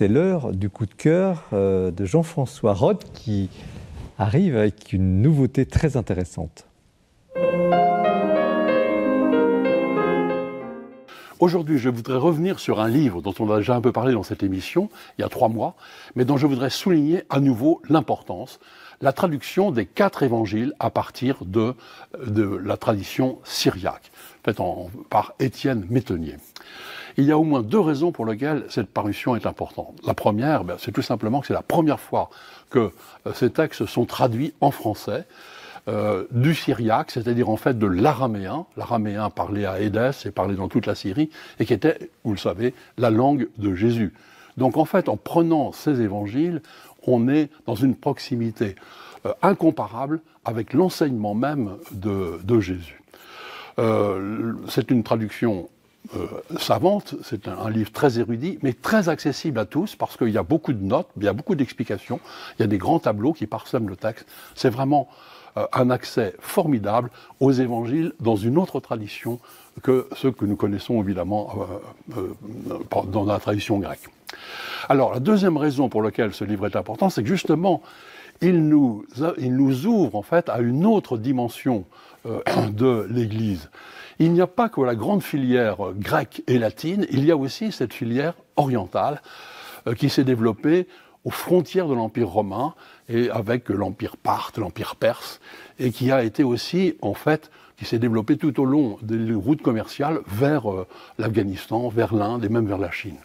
c'est l'heure du coup de cœur de Jean-François Rode qui arrive avec une nouveauté très intéressante. Aujourd'hui, je voudrais revenir sur un livre dont on a déjà un peu parlé dans cette émission, il y a 3 mois, mais dont je voudrais souligner à nouveau l'importance, la traduction des 4 évangiles à partir de la tradition syriaque, faite par Étienne Métenier. Il y a au moins 2 raisons pour lesquelles cette parution est importante. La première, c'est tout simplement que c'est la première fois que ces textes sont traduits en français, du syriaque, c'est-à-dire en fait de l'araméen parlé à Édesse et parlé dans toute la Syrie, et qui était, vous le savez, la langue de Jésus. Donc en fait, en prenant ces évangiles, on est dans une proximité incomparable avec l'enseignement même de Jésus. C'est une traduction savante, c'est un livre très érudit, mais très accessible à tous, parce qu'il y a beaucoup de notes, il y a beaucoup d'explications, il y a des grands tableaux qui parsèment le texte. C'est vraiment un accès formidable aux évangiles dans une autre tradition que ceux que nous connaissons évidemment dans la tradition grecque. Alors, la deuxième raison pour laquelle ce livre est important, c'est que justement, il nous ouvre en fait à une autre dimension de l'Église. Il n'y a pas que la grande filière grecque et latine, il y a aussi cette filière orientale qui s'est développée aux frontières de l'Empire romain et avec l'Empire parthe, l'Empire perse, et qui a été aussi, en fait, qui s'est développé tout au long des routes commerciales vers l'Afghanistan, vers l'Inde et même vers la Chine.